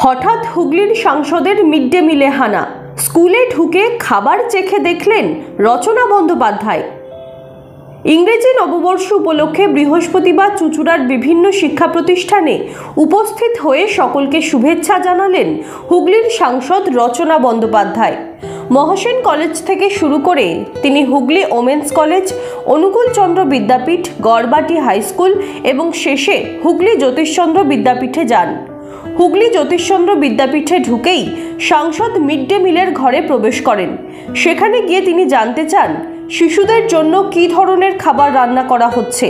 হঠাৎ হুগলির সাংসদের মিড ডে মিলে হানা। স্কুলে ঢুকে খাবার চেখে দেখলেন রচনা বন্দ্যোপাধ্যায়। ইংরেজি নববর্ষ উপলক্ষে বৃহস্পতিবার চুঁচুড়ার বিভিন্ন শিক্ষা প্রতিষ্ঠানে উপস্থিত হয়ে সকলকে শুভেচ্ছা জানালেন হুগলির সাংসদ রচনা বন্দ্যোপাধ্যায়। মহাসেন কলেজ থেকে শুরু করে তিনি হুগলি ওমেন্স কলেজ, অনুকূলচন্দ্র বিদ্যাপীঠ, গড়বাটি হাই স্কুল এবং শেষে হুগলি জ্যোতিষচন্দ্র বিদ্যাপীঠে যান। হুগলি জ্যোতিষচন্দ্র বিদ্যাপীঠে ঢুকেই সাংসদ মিড ডে মিলের ঘরে প্রবেশ করেন। সেখানে গিয়ে তিনি জানতে চান শিশুদের জন্য কী ধরনের খাবার রান্না করা হচ্ছে।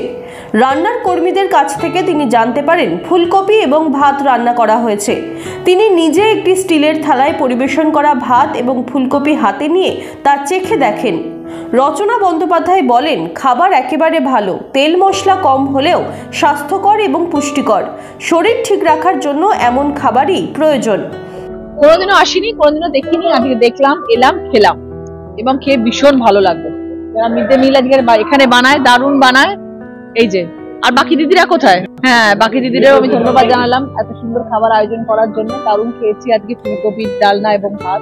রান্নার কর্মীদের কাছ থেকে তিনি জানতে পারেন ফুলকপি এবং ভাত রান্না করা হয়েছে। তিনি নিজে একটি স্টিলের থালায় পরিবেশন করা ভাত এবং ফুলকপি হাতে নিয়ে তা চেখে দেখেন। রচনা বন্দ্যোপাধ্যায় বলেন, খাবার একেবারে ভালো, তেল মশলা কম হলেও স্বাস্থ্যকর এবং পুষ্টিকর। শরীর ঠিক রাখার জন্য এমন খাবারই প্রয়োজন। কোনোদিনও আসিনি, কোনোদিনও দেখিনি, আজকে দেখলাম, এলাম, খেলাম এবং খেয়ে ভীষণ ভালো লাগলো। যারা মিড ডে মিল আজকে এখানে বানায়, দারুণ বানায়। এই যে, আর বাকি দিদিরা কোথায়? হ্যাঁ, বাকি দিদিরাও আমি ধন্যবাদ জানালাম এত সুন্দর খাবার আয়োজন করার জন্য। দারুণ খেয়েছি আজকে ফুলকপির ডালনা এবং ভাত,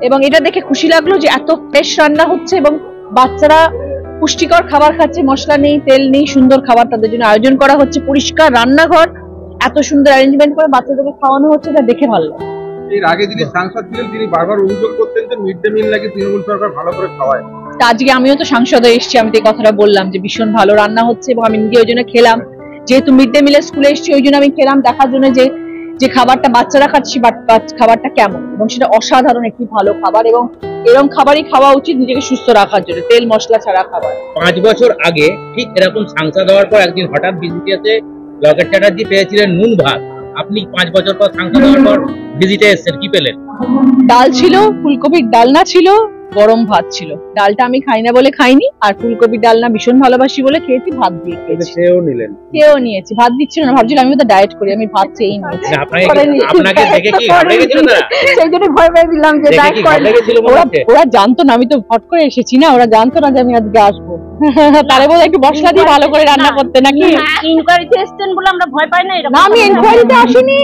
এবং এটা দেখে খুশি লাগলো যে এত ফ্রেশ রান্না হচ্ছে এবং বাচ্চারা পুষ্টিকর খাবার খাচ্ছে, মশলা নেই, তেল নেই, সুন্দর খাবার তাদের জন্য আয়োজন করা হচ্ছে। পরিষ্কার রান্নাঘর, এত সুন্দর অ্যারেঞ্জমেন্ট করে বাচ্চাদেরকে খাওয়ানো হচ্ছে, এটা দেখে ভালো লাগে। এর আগে যিনি সাংসদ ছিলেন তিনি বারবার অভিযোগ করতেন যে মিড ডে মিল নাকি তৃণমূল সরকার ভালো করে খাওয়ায়। আজকে আমিও তো সাংসদে এসেছি, আমি তো এই কথাটা বললাম যে ভীষণ ভালো রান্না হচ্ছে এবং আমি নিজে ওই জন্য খেলাম। যেহেতু মিড ডে মিলের স্কুলে এসেছি ওই জন্য আমি খেলাম, দেখার জন্য যে খাবারটা বাচ্চারা খাচ্ছে খাবারটা কেমন, এবং সেটা অসাধারণ একটি ভালো খাবার, এবং এরকম খাবারই খাওয়া উচিত নিজেকে সুস্থ রাখার জন্য, তেল মশলা ছাড়া খাবার। 5 বছর আগে ঠিক এরকম সাংসদ হওয়ার পর একদিন হঠাৎ ভিজিটে এসে লকেট চ্যাটার্জি পেয়েছিলেন নুন ভাত। আপনি 5 বছর পর সাংসদ হওয়ার পর ভিজিটে এসেছেন, কি পেলেন? ডাল ছিল, ফুলকপির ডালনা ছিল, গরম ভাত ছিল। ডালটা আমি খাই না বলে খাইনি, আর ফুলকপির ডালনা ভীষণ ভালোবাসি বলে খেয়েছি, ভাত দিয়ে খেয়েছি। খেয়েও নিয়েছি, ভাত দিচ্ছিল না, ভাবছিলাম আমি তো ডায়েট করি, আমি ভাত চেয়েই নিয়েছি। আপনাকে দেখে কি ভালো লেগেছিল না? সেই জন্য ভয় পেয়ে দিলাম যে ডায়েট করে। ওরা জানতো না, আমি তো ফট করে এসেছি না, ওরা জানতো না যে আমি আজকে আসবো। তারে বলে একটু মশলা দিয়ে ভালো করে রান্না করতে নাকি? ইনকোয়ারিতে এসেছেন বলে আমরা ভয় পাই না। না, আমি ইনকোয়ারিতে আসিনি,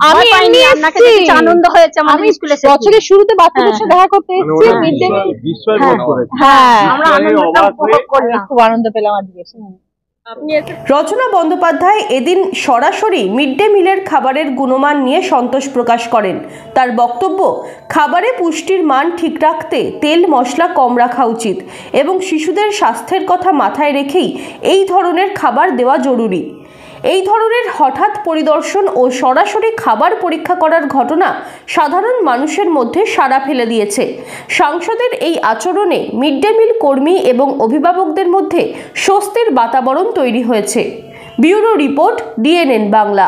আমি এমনি এসেছি, আনন্দ হয়েছে। আমি বছরের শুরুতে বাচ্চাদের সাথে দেখা করতে এসেছি, মিড ডে মিল। হ্যাঁ, আমরা খুব আনন্দ পেলাম আজকে। রচনা বন্দ্যোপাধ্যায় এদিন সরাসরি মিড ডে মিলের খাবারের গুণমান নিয়ে সন্তোষ প্রকাশ করেন। তার বক্তব্য, খাবারে পুষ্টির মান ঠিক রাখতে তেল মশলা কম রাখা উচিত এবং শিশুদের স্বাস্থ্যের কথা মাথায় রেখেই এই ধরনের খাবার দেওয়া জরুরি। এই ধরনের হঠাৎ পরিদর্শন ও সরাসরি খাবার পরীক্ষা করার ঘটনা সাধারণ মানুষের মধ্যে সাড়া ফেলে দিয়েছে। সাংসদের এই আচরণে মিড ডে মিল কর্মী এবং অভিভাবকদের মধ্যে স্বস্তির বাতাবরণ তৈরি হয়েছে। Bureau report, DNN Bangla.